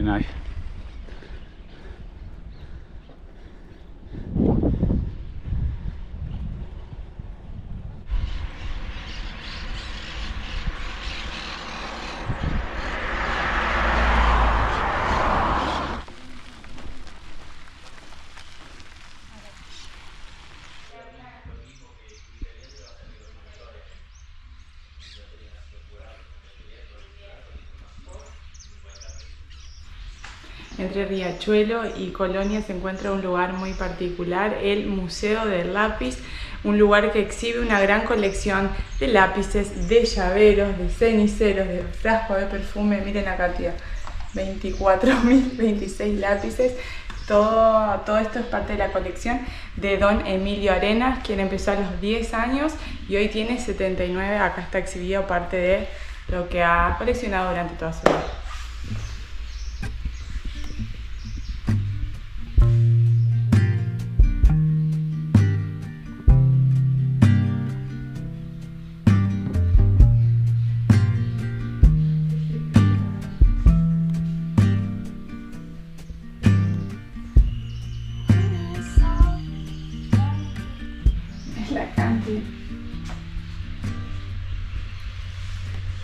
Miren ahí. Entre Riachuelo y Colonia se encuentra un lugar muy particular, el Museo del Lápiz, un lugar que exhibe una gran colección de lápices, de llaveros, de ceniceros, de frascos de perfume. Miren acá, tía, 24.026 lápices. Todo esto es parte de la colección de don Emilio Arenas, quien empezó a los 10 años y hoy tiene 79. Acá está exhibido parte de lo que ha coleccionado durante toda su vida.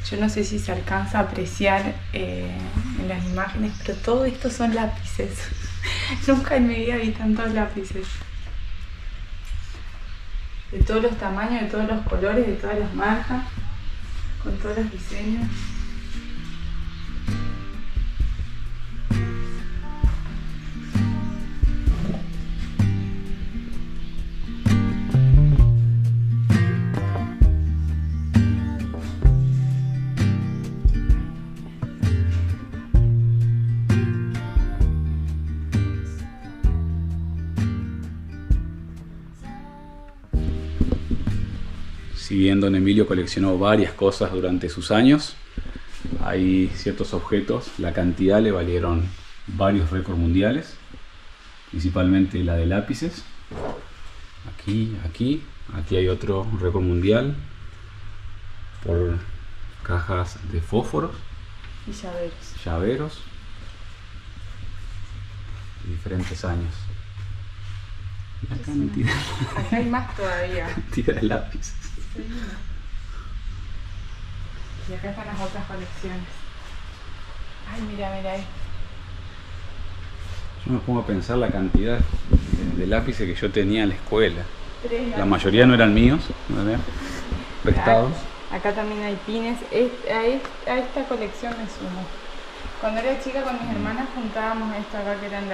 Yo no sé si se alcanza a apreciar en las imágenes, pero todo esto son lápices. Nunca en mi vida vi tantos lápices. De todos los tamaños, de todos los colores, de todas las marcas, con todos los diseños. Si bien don Emilio coleccionó varias cosas durante sus años, hay ciertos objetos, la cantidad le valieron varios récords mundiales, principalmente la de lápices. Aquí hay otro récord mundial por cajas de fósforos Y llaveros. Llaveros de diferentes años. Y acá mentira. Acá hay más todavía. Cantidad de lápices. Sí. Y acá están las otras colecciones. Ay, mira ahí. Yo me pongo a pensar la cantidad de lápices que yo tenía en la escuela. La mayoría no eran míos, ¿verdad? Prestados. Acá también hay pines. A esta colección me sumo. Cuando era chica con mis hermanas juntábamos esto acá, que eran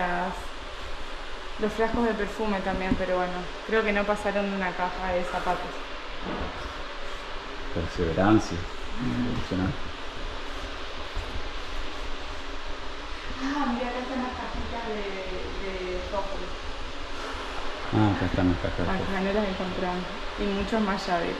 los frascos de perfume también, pero bueno, creo que no pasaron de una caja de zapatos. Perseverancia. Impresionante. Ah, mira, acá están las cajitas de fósforo. Ah, acá están las cajas. Acá no las encontramos. Y muchos más llaveros.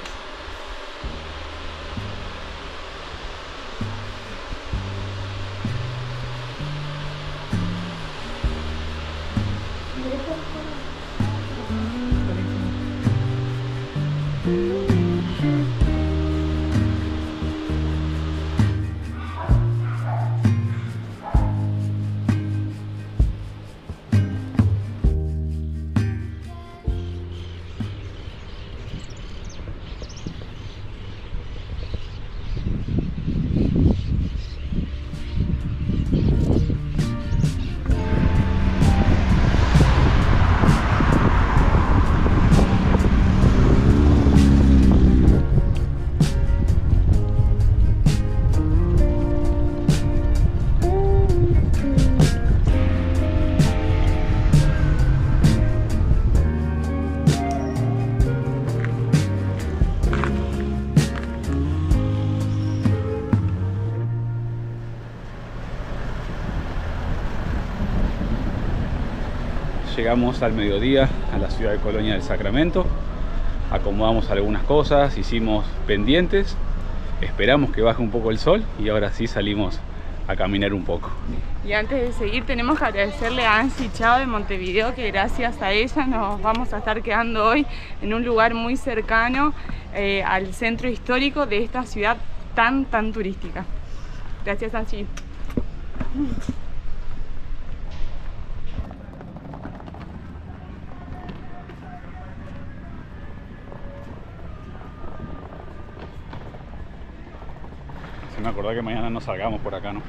Llegamos al mediodía a la ciudad de Colonia del Sacramento, acomodamos algunas cosas, hicimos pendientes, esperamos que baje un poco el sol y ahora sí salimos a caminar un poco. Y antes de seguir tenemos que agradecerle a Ansi Chao de Montevideo, que gracias a ella nos vamos a estar quedando hoy en un lugar muy cercano al centro histórico de esta ciudad tan turística. Gracias, Ansi. Se me acordó que mañana no salgamos por acá, ¿no?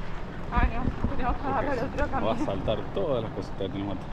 Ah, no, tenemos que agarrar otro camino. Va a saltar todas las cosas que tenemos acá.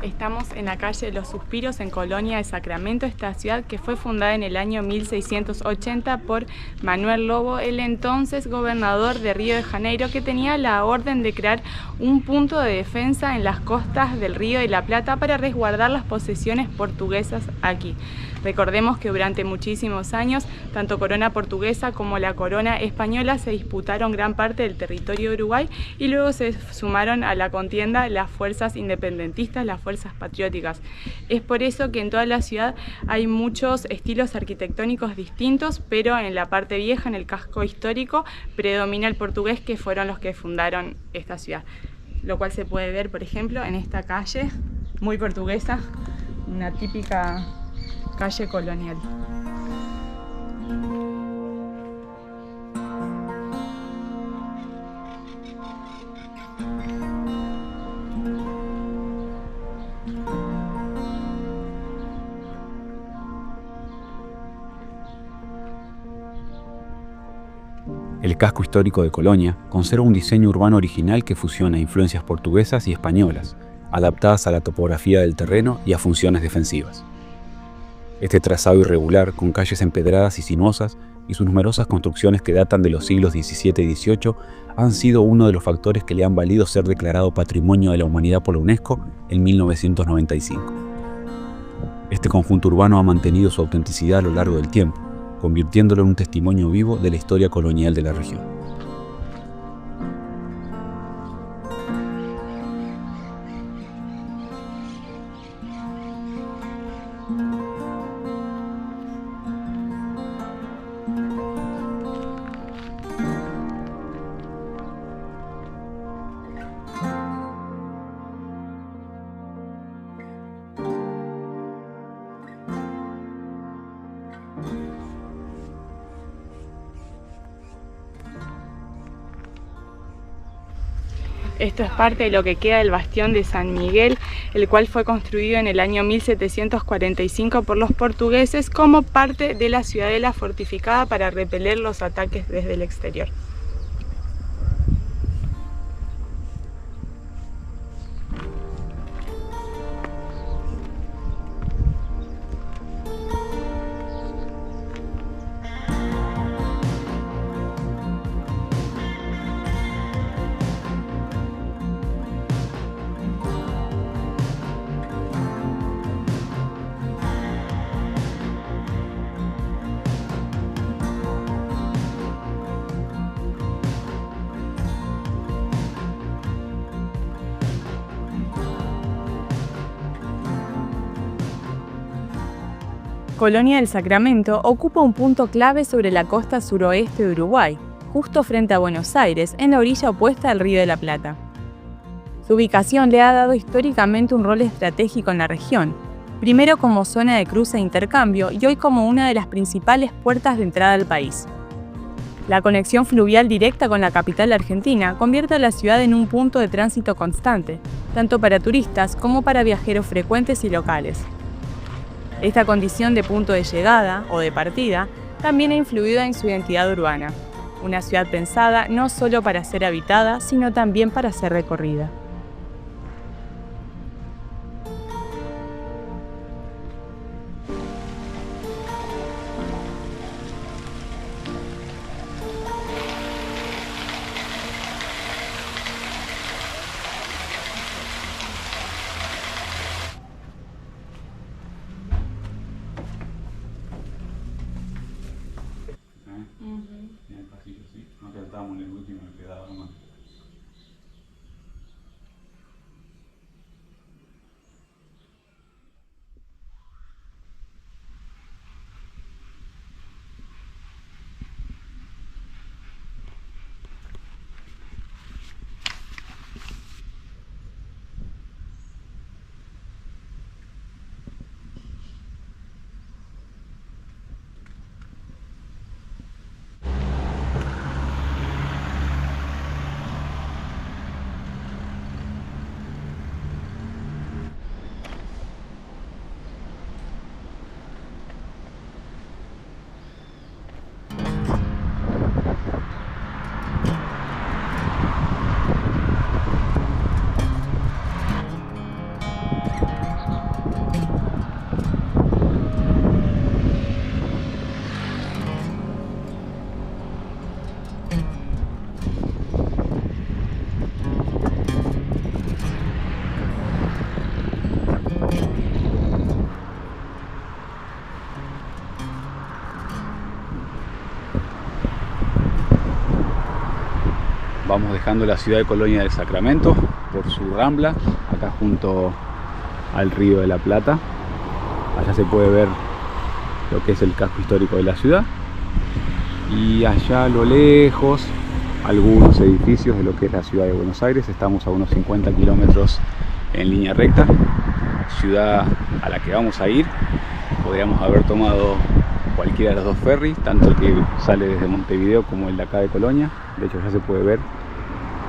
Estamos en la calle Los Suspiros, en Colonia de Sacramento, esta ciudad que fue fundada en el año 1680 por Manuel Lobo, el entonces gobernador de Río de Janeiro, que tenía la orden de crear un punto de defensa en las costas del Río de la Plata para resguardar las posesiones portuguesas aquí. Recordemos que durante muchísimos años, tanto corona portuguesa como la corona española se disputaron gran parte del territorio de Uruguay y luego se sumaron a la contienda las fuerzas independentistas, las fuerzas patrióticas. Es por eso que en toda la ciudad hay muchos estilos arquitectónicos distintos, pero en la parte vieja, en el casco histórico, predomina el portugués, que fueron los que fundaron esta ciudad. Lo cual se puede ver, por ejemplo, en esta calle muy portuguesa, una típica calle colonial. El casco histórico de Colonia conserva un diseño urbano original que fusiona influencias portuguesas y españolas, adaptadas a la topografía del terreno y a funciones defensivas. Este trazado irregular, con calles empedradas y sinuosas, y sus numerosas construcciones que datan de los siglos XVII y XVIII, han sido uno de los factores que le han valido ser declarado Patrimonio de la Humanidad por la UNESCO en 1995. Este conjunto urbano ha mantenido su autenticidad a lo largo del tiempo, convirtiéndolo en un testimonio vivo de la historia colonial de la región. Esto es parte de lo que queda del bastión de San Miguel, el cual fue construido en el año 1745 por los portugueses como parte de la ciudadela fortificada para repeler los ataques desde el exterior. Colonia del Sacramento ocupa un punto clave sobre la costa suroeste de Uruguay, justo frente a Buenos Aires, en la orilla opuesta del Río de la Plata. Su ubicación le ha dado históricamente un rol estratégico en la región, primero como zona de cruce e intercambio y hoy como una de las principales puertas de entrada al país. La conexión fluvial directa con la capital argentina convierte a la ciudad en un punto de tránsito constante, tanto para turistas como para viajeros frecuentes y locales. Esta condición de punto de llegada o de partida también ha influido en su identidad urbana, una ciudad pensada no solo para ser habitada, sino también para ser recorrida. vamos dejando la ciudad de Colonia del Sacramento por su rambla, acá junto al Río de la Plata. Allá se puede ver lo que es el casco histórico de la ciudad, y allá a lo lejos algunos edificios de lo que es la ciudad de Buenos Aires. Estamos a unos 50 kilómetros en línea recta, ciudad a la que vamos a ir. Podríamos haber tomado cualquiera de los dos ferries, tanto el que sale desde Montevideo como el de acá de Colonia. De hecho ya se puede ver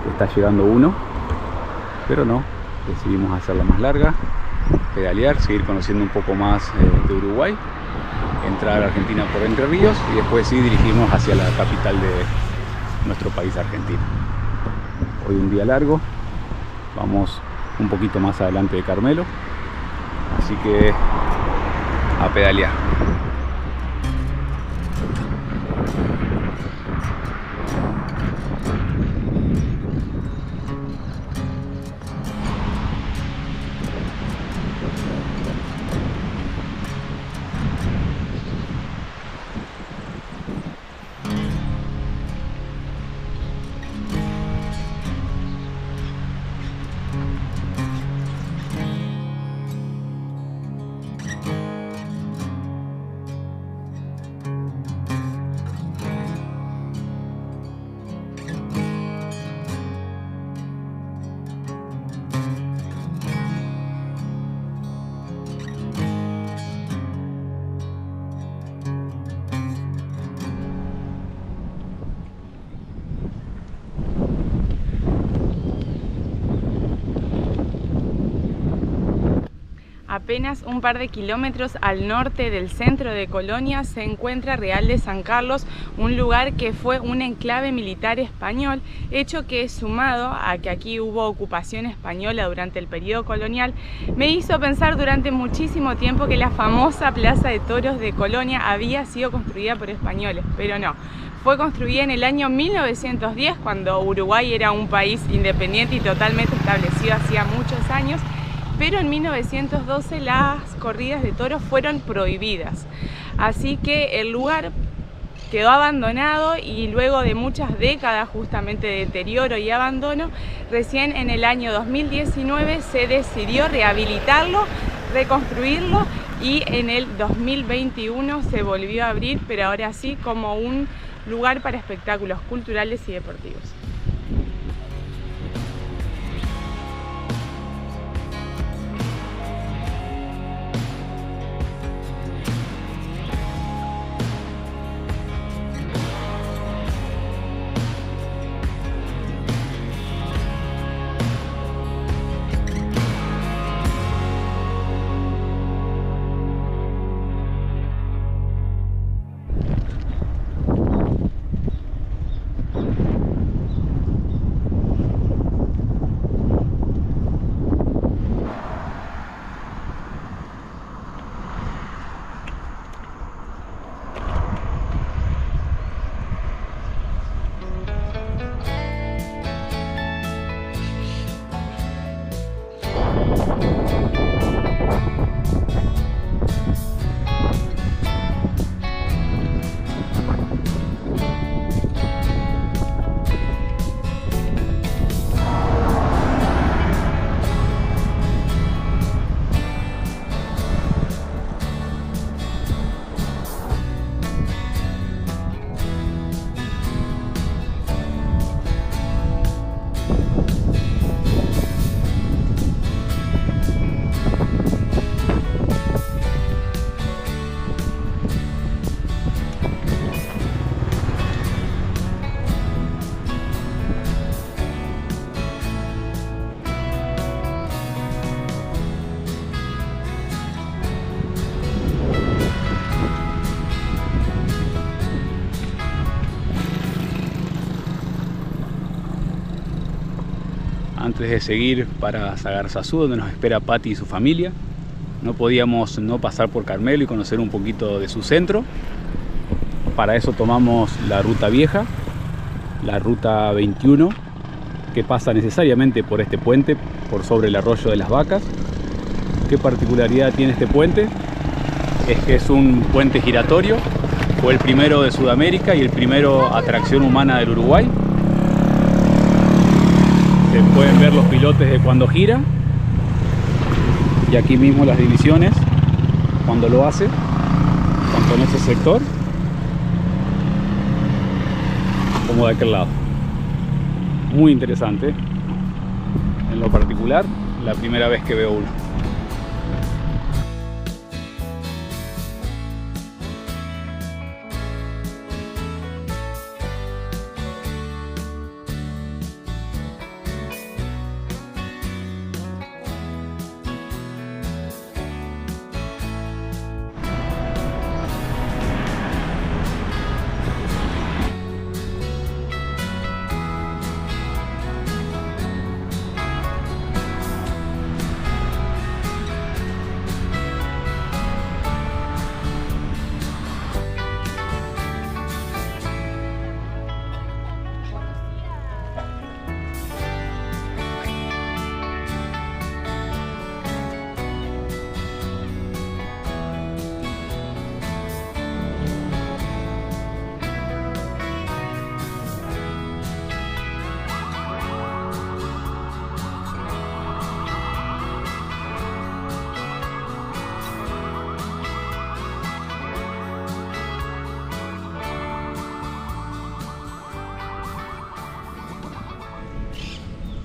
que está llegando uno, pero no, decidimos hacerla más larga, pedalear, seguir conociendo un poco más de Uruguay, entrar a Argentina por Entre Ríos y después sí dirigirnos hacia la capital de nuestro país, Argentina. Hoy un día largo, vamos un poquito más adelante de Carmelo, así que a pedalear. Apenas un par de kilómetros al norte del centro de Colonia se encuentra Real de San Carlos, un lugar que fue un enclave militar español, hecho que, sumado a que aquí hubo ocupación española durante el periodo colonial, me hizo pensar durante muchísimo tiempo que la famosa Plaza de Toros de Colonia había sido construida por españoles, pero no. Fue construida en el año 1910, cuando Uruguay era un país independiente y totalmente establecido hacía muchos años, pero en 1912 las corridas de toros fueron prohibidas. Así que el lugar quedó abandonado y luego de muchas décadas justamente de deterioro y abandono, recién en el año 2019 se decidió rehabilitarlo, reconstruirlo, y en el 2021 se volvió a abrir, pero ahora sí como un lugar para espectáculos culturales y deportivos. Antes de seguir para Sagarzazú, donde nos espera Pati y su familia, no podíamos no pasar por Carmelo y conocer un poquito de su centro. Para eso tomamos la ruta vieja, la ruta 21, que pasa necesariamente por este puente, por sobre el arroyo de las Vacas. ¿Qué particularidad tiene este puente? Es que es un puente giratorio, fue el primero de Sudamérica y el primero atracción humana del Uruguay. Se pueden ver los pilotes de cuando gira y aquí mismo las divisiones cuando lo hace, tanto en ese sector como de aquel lado. Muy interesante, en lo particular la primera vez que veo uno.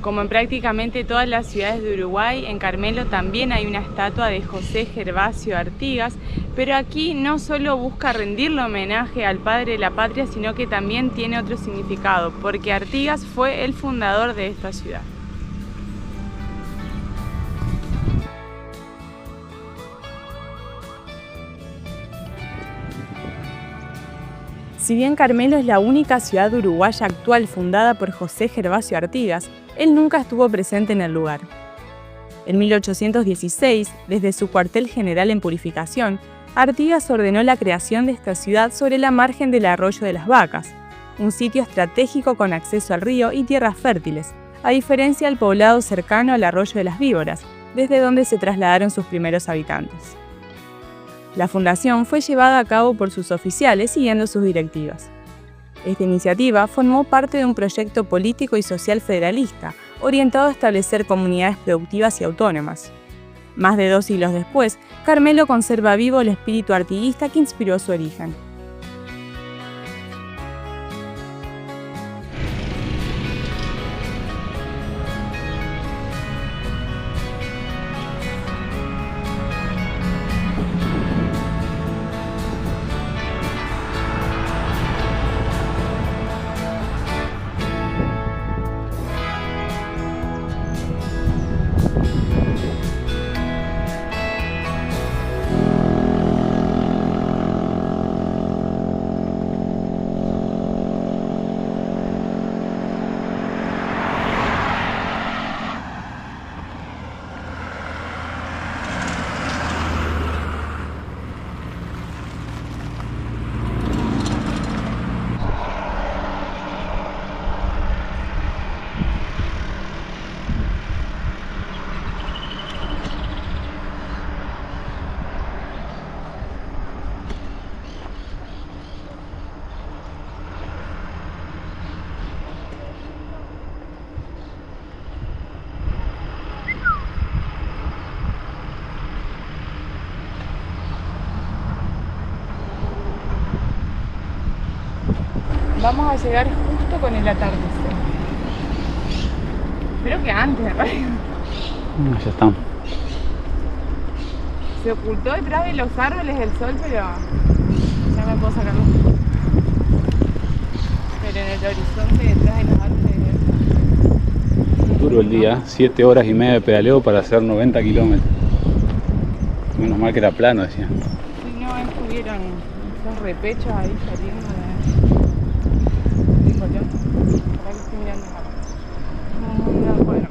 Como en prácticamente todas las ciudades de Uruguay, en Carmelo también hay una estatua de José Gervasio Artigas, pero aquí no solo busca rendirle homenaje al padre de la patria, sino que también tiene otro significado, porque Artigas fue el fundador de esta ciudad. Si bien Carmelo es la única ciudad uruguaya actual fundada por José Gervasio Artigas, él nunca estuvo presente en el lugar. En 1816, desde su cuartel general en Purificación, Artigas ordenó la creación de esta ciudad sobre la margen del Arroyo de las Vacas, un sitio estratégico con acceso al río y tierras fértiles, a diferencia del poblado cercano al Arroyo de las Víboras, desde donde se trasladaron sus primeros habitantes. La fundación fue llevada a cabo por sus oficiales siguiendo sus directivas. Esta iniciativa formó parte de un proyecto político y social federalista, orientado a establecer comunidades productivas y autónomas. Más de 2 siglos después, Carmelo conserva vivo el espíritu artiguista que inspiró su origen. Vamos a llegar justo con el atardecer. Espero que antes, en realidad. Ya estamos. Se ocultó detrás de los árboles el sol, pero ya me puedo sacar los ojos. Pero en el horizonte detrás de los árboles. Duro el día, 7 horas y media de pedaleo para hacer 90 kilómetros. Menos mal que era plano, decía. Si no estuvieron esos repechos ahí saliendo de Colón. Para que estoy mirando acá. No puedo.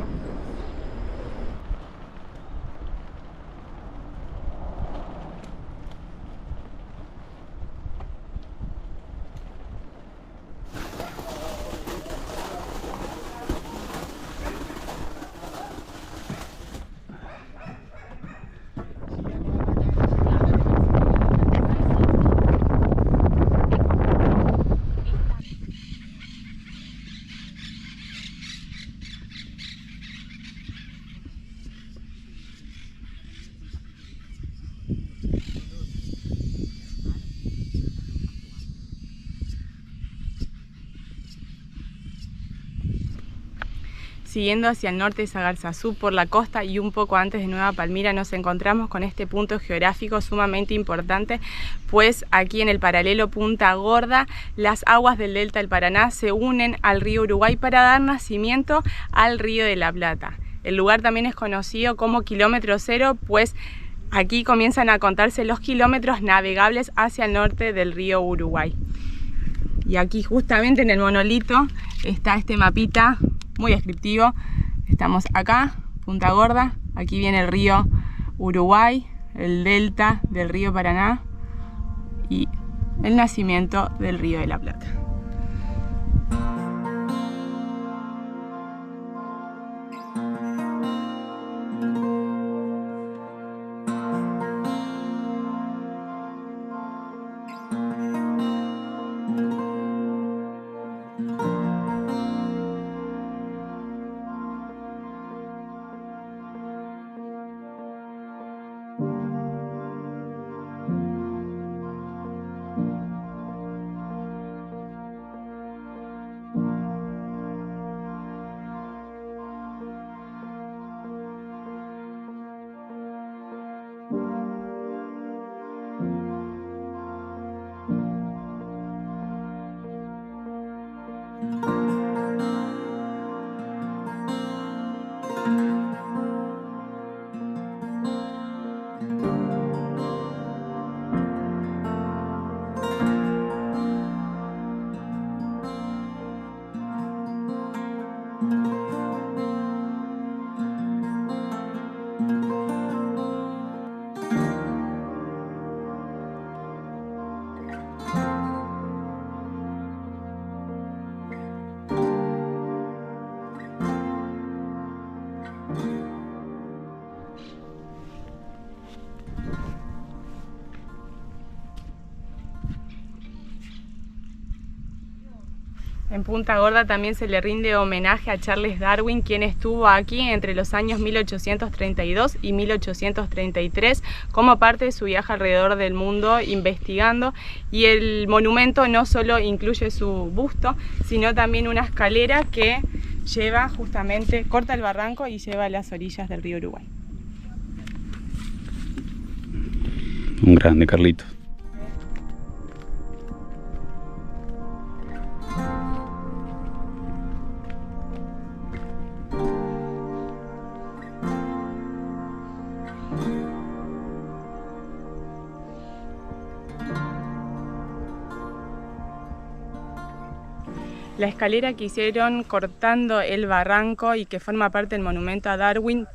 Siguiendo hacia el norte de Sagarzazú por la costa y un poco antes de Nueva Palmira nos encontramos con este punto geográfico sumamente importante, pues aquí en el paralelo Punta Gorda las aguas del delta del Paraná se unen al río Uruguay para dar nacimiento al río de la Plata. El lugar también es conocido como kilómetro cero, pues aquí comienzan a contarse los kilómetros navegables hacia el norte del río Uruguay. Y aquí justamente en el monolito está este mapita muy descriptivo. Estamos acá, Punta Gorda, aquí viene el río Uruguay, el delta del río Paraná y el nacimiento del río de la Plata. En Punta Gorda también se le rinde homenaje a Charles Darwin, quien estuvo aquí entre los años 1832 y 1833 como parte de su viaje alrededor del mundo investigando, y el monumento no solo incluye su busto, sino también una escalera que lleva justamente, corta el barranco y lleva a las orillas del río Uruguay. Un grande, Carlitos. La escalera que hicieron cortando el barranco y que forma parte del monumento a Darwin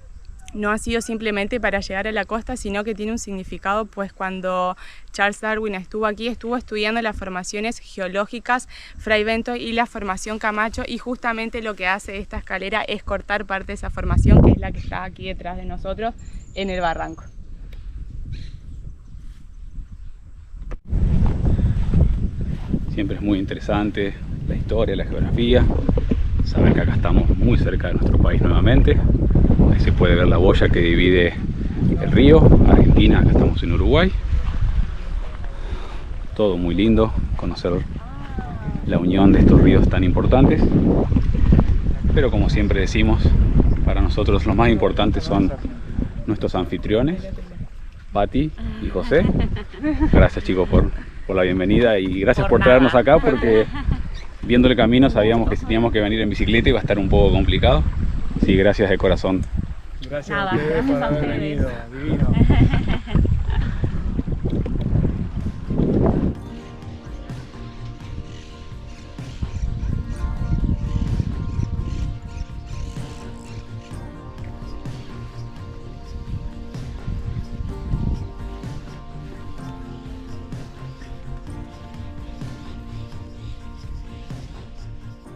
no ha sido simplemente para llegar a la costa, sino que tiene un significado, pues cuando Charles Darwin estuvo aquí, estuvo estudiando las formaciones geológicas Fray Bento y la formación Camacho, y justamente lo que hace esta escalera es cortar parte de esa formación, que es la que está aquí detrás de nosotros en el barranco. Siempre es muy interesante la historia, la geografía, saber que acá estamos muy cerca de nuestro país nuevamente. Ahí se puede ver la boya que divide el río, Argentina, acá estamos en Uruguay. Todo muy lindo, conocer la unión de estos ríos tan importantes. Pero como siempre decimos, para nosotros los más importantes son nuestros anfitriones, Pati y José. Gracias, chicos, por la bienvenida y gracias por traernos acá, porque viendo el camino sabíamos que si teníamos que venir en bicicleta iba a estar un poco complicado. Sí, gracias de corazón. Gracias a ustedes por haber venido, divino.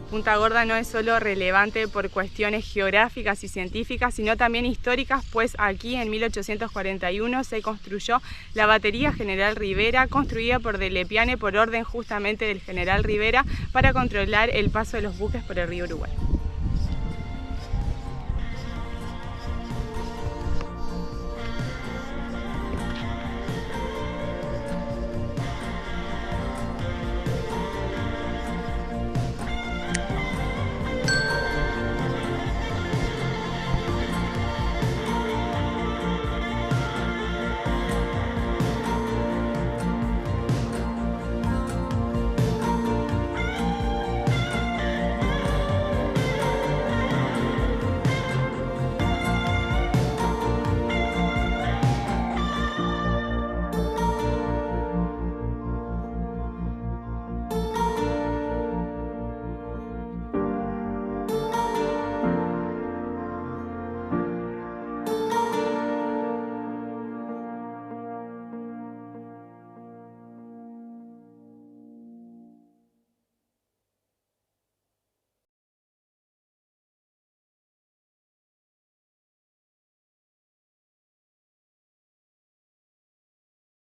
Punta Gorda no es solo relevante por cuestiones geográficas y científicas, sino también históricas, pues aquí en 1841 se construyó la batería General Rivera, construida por De Lepiane por orden justamente del General Rivera para controlar el paso de los buques por el río Uruguay.